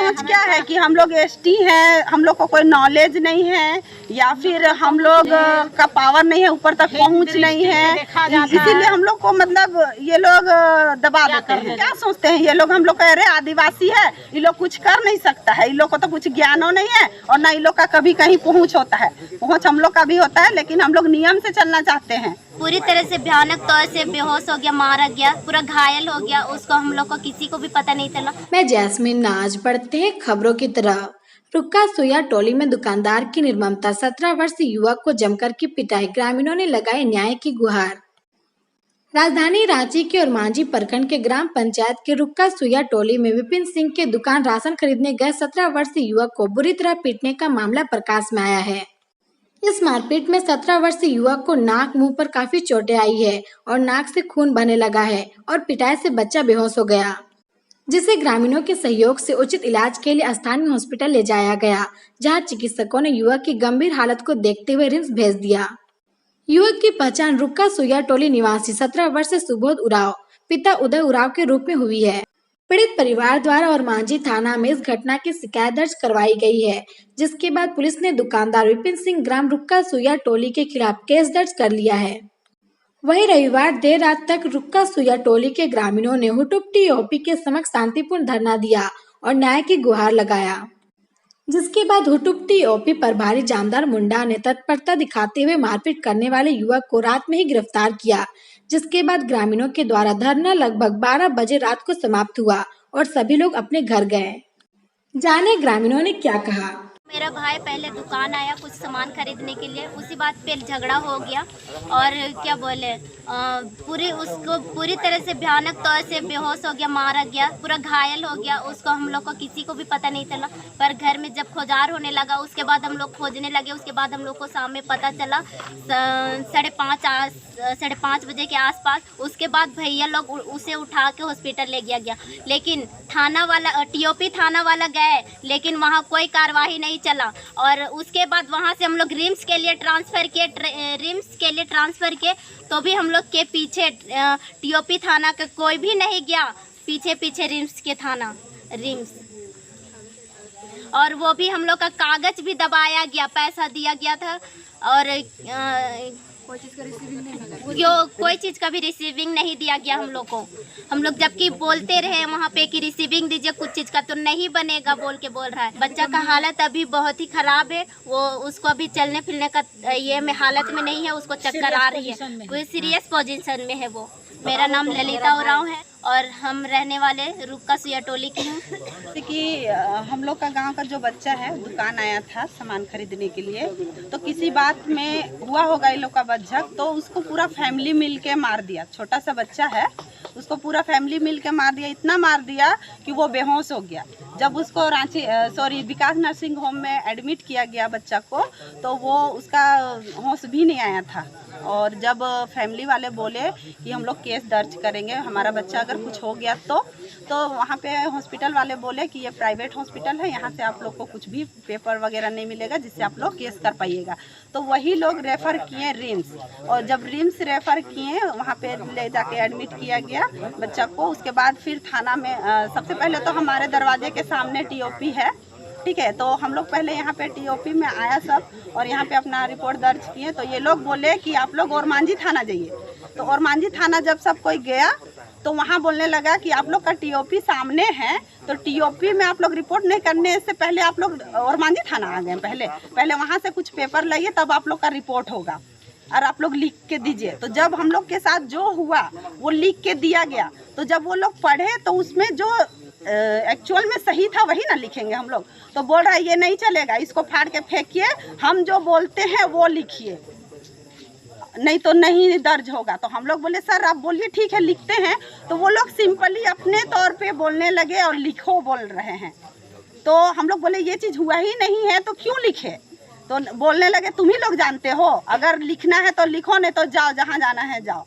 सोच क्या है कि हम लोग एसटी हैं, हम लोग को कोई नॉलेज नहीं है या फिर हम लोग का पावर नहीं है, ऊपर तक पहुंच नहीं है, इसीलिए हम लोग को मतलब ये लोग दबा देते हैं। क्या सोचते हैं ये लोग, हम लोग कह रहे आदिवासी है, ये लोग कुछ कर नहीं सकता है, इन लोग को तो कुछ ज्ञानो नहीं है और ना इन लोग का कभी कहीं पहुंच होता है। पहुंच हम लोग का भी होता है, लेकिन हम लोग नियम से चलना चाहते हैं। पूरी तरह से भयानक तौर से बेहोश हो गया, मारा गया, पूरा घायल हो गया, उसको हम लोग को किसी को भी पता नहीं चला। मैं जैस्मिन नाज। बढ़ते हैं खबरों की तरफ। रुक्का सुइया टोली में दुकानदार की निर्ममता, 17 वर्षीय युवक को जमकर की पिटाई, ग्रामीणों ने लगाई न्याय की गुहार। राजधानी रांची के और मांझी प्रखंड के ग्राम पंचायत के रुक्का सुइया टोली में विपिन सिंह के दुकान राशन खरीदने गए 17 वर्षीय युवक को बुरी तरह पीटने का मामला प्रकाश में आया है। इस मारपीट में 17 वर्षीय युवक को नाक मुंह पर काफी चोटें आई है और नाक से खून बहने लगा है और पिटाई से बच्चा बेहोश हो गया, जिसे ग्रामीणों के सहयोग से उचित इलाज के लिए स्थानीय हॉस्पिटल ले जाया गया, जहां चिकित्सकों ने युवक की गंभीर हालत को देखते हुए रिम्स भेज दिया। युवक की पहचान रुक्का सुइया टोली निवासी 17 वर्षीय सुबोध उरांव, पिता उदय उरांव के रूप में हुई है। पीड़ित परिवार द्वारा और मांझी थाना में इस घटना की शिकायत दर्ज करवाई गई है, जिसके बाद पुलिस ने दुकानदार विपिन सिंह ग्राम रुक्का सुइया टोली के खिलाफ केस दर्ज कर लिया है। वहीं रविवार देर रात तक रुक्का सुइया टोली के ग्रामीणों ने हुटुपटी ओपी के समक्ष शांतिपूर्ण धरना दिया और न्याय की गुहार लगाया, जिसके बाद हुटुपटी ओपी प्रभारी जामदार मुंडा ने तत्परता दिखाते हुए मारपीट करने वाले युवक को रात में ही गिरफ्तार किया, जिसके बाद ग्रामीणों के द्वारा धरना लगभग 12 बजे रात को समाप्त हुआ और सभी लोग अपने घर गए। जाने ग्रामीणों ने क्या कहा। मेरा भाई पहले दुकान आया कुछ सामान खरीदने के लिए, उसी बात पे झगड़ा हो गया और क्या बोले उसको पूरी तरह से भयानक तौर से बेहोश हो गया, मारा गया, पूरा घायल हो गया। उसको हम लोग को किसी को भी पता नहीं चला, पर घर में जब खोजार होने लगा उसके बाद हम लोग खोजने लगे। उसके बाद हम लोग को शाम में पता चला 5:30 बजे के आसपास। उसके बाद भैया लोग उसे उठा के हॉस्पिटल ले गया, लेकिन थाना वाला टीओपी थाना वाला गए, लेकिन वहाँ कोई कार्रवाई नहीं चला। और उसके बाद वहाँ से हम लोग रिम्स के लिए ट्रांसफ़र किए, तो भी हम लोग के पीछे टीओपी थाना का कोई भी नहीं गया, पीछे रिम्स के थाना रिम्स, और वो भी हम लोग का कागज भी दबाया गया, पैसा दिया गया था और कोई चीज़ का भी रिसीविंग नहीं दिया गया हम लोग को। हम लोग जबकि बोलते रहे वहाँ पे कि रिसीविंग दीजिए कुछ चीज़ का, तो नहीं बनेगा बोल रहा है। बच्चा का हालत अभी बहुत ही ख़राब है, वो उसको अभी चलने फिरने का ये में हालत में नहीं है, उसको चक्कर आ रही है, कोई सीरियस पोजीशन में है वो। मेरा नाम ललिता उरांव है और हम रहने वाले रुक्का सुइया टोली के हैं। जैसे कि हम लोग का गांव का जो बच्चा है दुकान आया था सामान खरीदने के लिए, तो किसी बात में हुआ होगा इन लोग का बज्झक, तो उसको पूरा फैमिली मिल के मार दिया। छोटा सा बच्चा है, उसको पूरा फैमिली मिल के मार दिया, इतना मार दिया कि वो बेहोश हो गया। जब उसको विकास नर्सिंग होम में एडमिट किया गया बच्चा को, तो वो उसका होश भी नहीं आया था। और जब फैमिली वाले बोले कि हम लोग केस दर्ज करेंगे, हमारा बच्चा अगर कुछ हो गया तो वहाँ पे हॉस्पिटल वाले बोले कि ये प्राइवेट हॉस्पिटल है, यहाँ से आप लोग को कुछ भी पेपर वगैरह नहीं मिलेगा जिससे आप लोग केस कर पाइएगा। तो वही लोग रेफ़र किए रिम्स, और जब रिम्स रेफ़र किए वहाँ पे ले जाके एडमिट किया गया बच्चा को। उसके बाद फिर थाना में सबसे पहले तो हमारे दरवाजे के सामने टीओपी है, ठीक है, तो हम लोग पहले यहाँ पे टीओपी में आया सब और यहाँ पे अपना रिपोर्ट दर्ज किए। तो ये लोग बोले कि आप लोग और मांझी थाना जाइए। तो और मांझी थाना जब सब कोई गया तो वहाँ बोलने लगा कि आप लोग का टीओपी सामने है, तो टीओपी में आप लोग रिपोर्ट नहीं करने से पहले आप लोग और मांझी थाना आ गए। पहले वहाँ से कुछ पेपर लाइए, तब आप लोग का रिपोर्ट होगा और आप लोग लिख के दीजिए। तो जब हम लोग के साथ जो हुआ वो लिख के दिया गया, तो जब वो लोग पढ़े तो उसमें जो एक्चुअल में सही था वही ना लिखेंगे हम लोग। तो बोल रहा है ये नहीं चलेगा, इसको फाड़ के फेंकिए, हम जो बोलते हैं वो लिखिए, नहीं तो नहीं दर्ज होगा। तो हम लोग बोले सर आप बोलिए, ठीक है लिखते हैं। तो वो लोग सिंपली अपने तौर पे बोलने लगे और लिखो बोल रहे हैं। तो हम लोग बोले ये चीज़ हुआ ही नहीं है तो क्यों लिखे। तो बोलने लगे तुम ही लोग जानते हो, अगर लिखना है तो लिखो, नहीं तो जाओ जहाँ जाना है जाओ।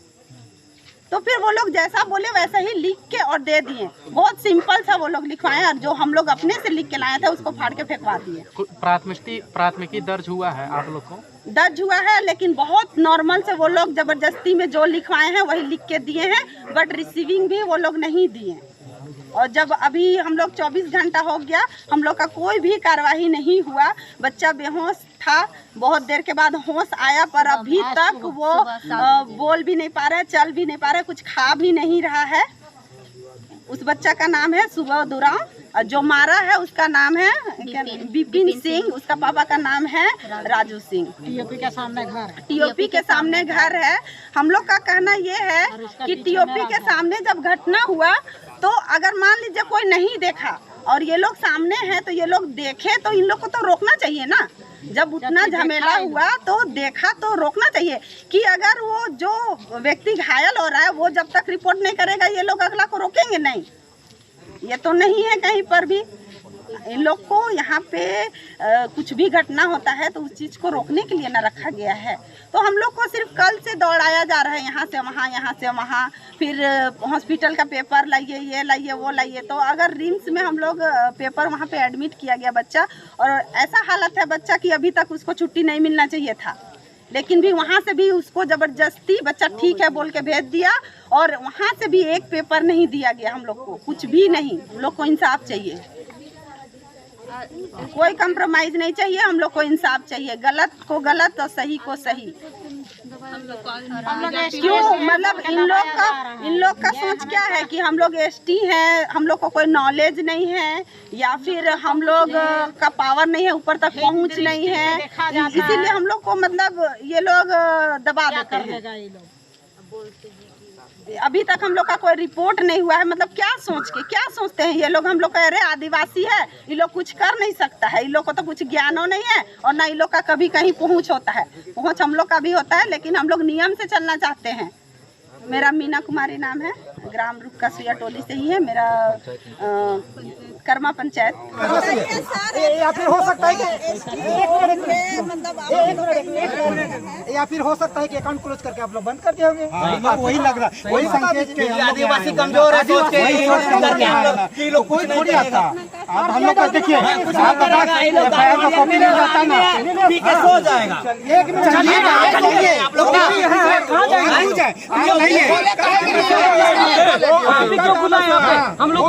तो फिर वो लोग जैसा बोले वैसा ही लिख के और दे दिए। बहुत सिंपल सा वो लोग लिखवाए, और जो हम लोग अपने से लिख के लाए थे उसको फाड़ के फेंकवा दिए। प्राथमिकी दर्ज हुआ है आप लोग को? दर्ज हुआ है, लेकिन बहुत नॉर्मल से वो लोग जबरदस्ती में जो लिखवाए हैं वही लिख के दिए हैं, बट रिसीविंग भी वो लोग नहीं दिए। और जब अभी हम लोग 24 घंटा हो गया, हम लोग का कोई भी कार्रवाई नहीं हुआ। बच्चा बेहोश था, बहुत देर के बाद होश आया, पर अभी तक वो बोल भी नहीं पा रहा है, चल भी नहीं पा रहा है, कुछ खा भी नहीं रहा है। उस बच्चा का नाम है सुबह दुराव, और जो मारा है उसका नाम है विपिन सिंह, उसका पापा का नाम है राजू सिंह। टीओपी के सामने घर है। टीओपी के सामने घर है। हम लोग का कहना ये है कि टीओपी के सामने जब घटना हुआ तो अगर मान लीजिए कोई नहीं देखा और ये लोग सामने हैं तो ये लोग देखे तो इन लोग को तो रोकना चाहिए ना। जब उतना झमेला हुआ तो देखा तो रोकना चाहिए कि अगर वो जो व्यक्ति घायल हो रहा है वो जब तक रिपोर्ट नहीं करेगा ये लोग अगला को रोकेंगे नहीं। ये तो नहीं है कहीं पर भी। इन लोग को यहाँ पे कुछ भी घटना होता है तो उस चीज़ को रोकने के लिए ना रखा गया है। तो हम लोग को सिर्फ कल से दौड़ाया जा रहा है, यहाँ से वहाँ, यहाँ से वहाँ, फिर हॉस्पिटल का पेपर लाइए, ये लाइए, वो लाइए। तो अगर रिम्स में हम लोग पेपर वहाँ पे एडमिट किया गया बच्चा, और ऐसा हालत है बच्चा कि अभी तक उसको छुट्टी नहीं मिलना चाहिए था, लेकिन भी वहाँ से भी उसको ज़बरदस्ती बच्चा ठीक है बोल के भेज दिया, और वहाँ से भी एक पेपर नहीं दिया गया हम लोग को, कुछ भी नहीं। हम लोग को इंसाफ चाहिए, कोई कंप्रोमाइज नहीं चाहिए। हम लोग को इंसाफ चाहिए, गलत को गलत और सही को सही। क्यों मतलब इन लोग का सोच क्या है कि हम लोग एसटी हैं, हम लोग को कोई नॉलेज नहीं है, या फिर हम लोग का पावर नहीं है, ऊपर तक पहुंच नहीं है, इसीलिए हम लोग को मतलब ये लोग दबा देते हैं। अभी तक हम लोग का कोई रिपोर्ट नहीं हुआ है। मतलब क्या सोचते हैं ये लोग, हम लोग कह रहे आदिवासी है, ये लोग कुछ कर नहीं सकता है, इन लोग को तो कुछ ज्ञानो नहीं है, और ना इन लोग का कभी कहीं पहुंच होता है। पहुंच हम लोग का भी होता है, लेकिन हम लोग नियम से चलना चाहते हैं। मेरा मीना कुमारी नाम है, ग्राम रुक्का सुइया टोली से ही है मेरा, कर्मा पंचायत। या फिर हो सकता है कि या फिर हो सकता है कि अकाउंट क्लोज करके आप लोग बंद कर दिए होंगे। वही लग रहा है, वही संकेत के आदिवासी कमजोर है, सोच के लोग कोई थोड़ी आता। आप हम लोग का देखिए, सो जाएगा। एक हम लोग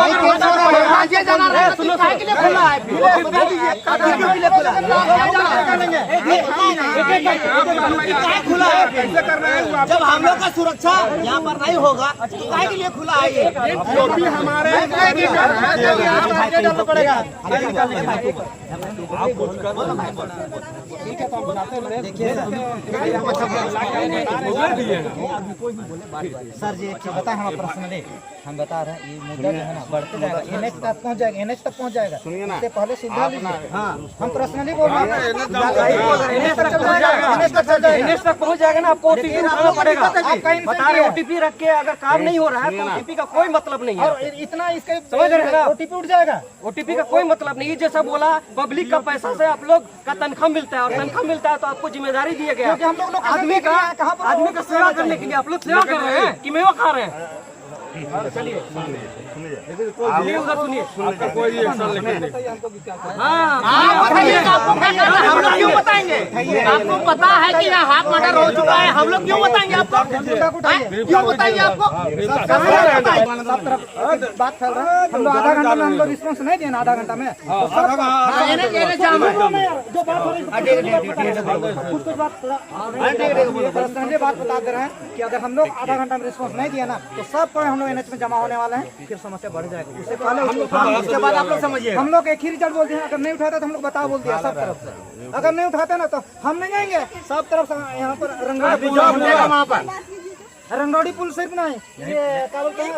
खुला है, कैसे करना है? जब हम लोग का सुरक्षा यहाँ पर नहीं होगा तो काहे के लिए खुला है ये? हमारे सर जी एक चीज बता, हम पर्सनली हम बता रहे हैं, ये मुद्दा जो है ना बढ़ते जाएगा, एनएच तक पहुंच जाएगा, एनएच तक पहुंच जाएगा। इससे पहले सुविधा लीजिए। हम पर्सनली बोल रहे हैं, एनएच तक पहुंच जाएगा ना, आपको ओटीपी उठाना पड़ेगा। बता रहे ओटीपी रख के अगर काम नहीं हो रहा है तो ओटीपी का कोई मतलब नहीं है। और इतना इसके समझ रहे हैं ना, ओटीपी उठ जाएगा। ओटीपी का कोई मतलब नहीं है। जैसा बोला पब्लिक का पैसा से आप लोग का तनख्वाह मिलता है, और तनख्वाह मिलता है तो आपको जिम्मेदारी दिया गया हम लोग आदमी का सेवा करने के लिए। आप लोग सेवा कर रहे हैं कि मेवा खा रहे हैं? चलिए उधर सुनिए। हम लोग क्यों बताएंगे? आपको पता है कि यहाँ हाथ मर्डर हो चुका है, हम लोग क्यों बताएंगे आपको? क्यों बताएंगे आपको? बात फैल रहा है। हम लोग आधा घंटा में हम लोग रिस्पॉन्स नहीं दिए ना, आधा घंटा में बात बता दे रहे हैं कि अगर हम लोग आधा घंटा में रिस्पॉन्स नहीं दिया ना तो सब कोई हम लोग एनएच में जमा होने वाले हैं, फिर समस्या बढ़ जाएगी। उससे पहले उसके बाद आप लोग समझिए, हम लोग एक ही रिजल्ट बोल दिए, अगर नहीं उठाते तो हम लोग बता बोल दिया सब तरफ से। अगर नहीं उठाते ना तो हम नहीं जाएंगे सब तरफ से। यहाँ पर रंगौड़ी पुल सिर्फ नहीं, ये क्या बोलते हैं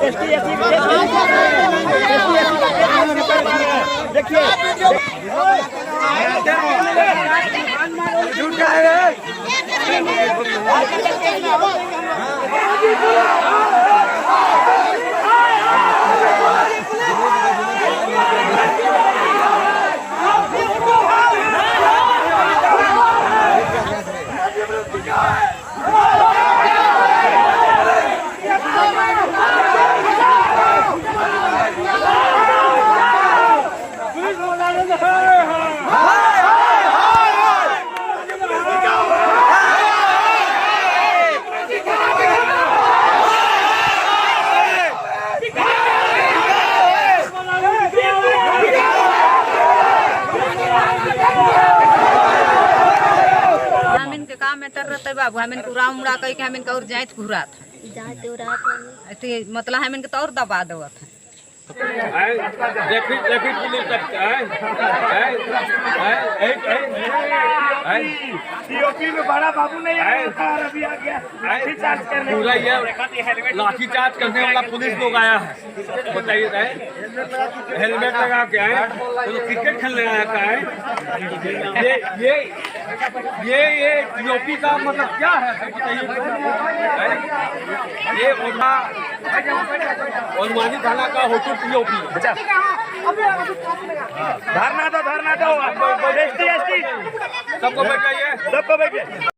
ST हम इनके काम में टर रहते बाबू हम इनको उड़ा उड़ा कह के हम इनका और जाइत घुरात मतलब हम इनके तो और दबा देवत है बड़ा बाबू नहीं पूरा ये लाठी चार्ज करने वाला पुलिस लोग आया है, बताइए हेलमेट लगा के आए तो क्रिकेट खेलने आया का है। ये यूपी का मतलब क्या है बताइए। ये ओलमानी थाना का होटल यूपी धरना दो सबको बैठ जाइए।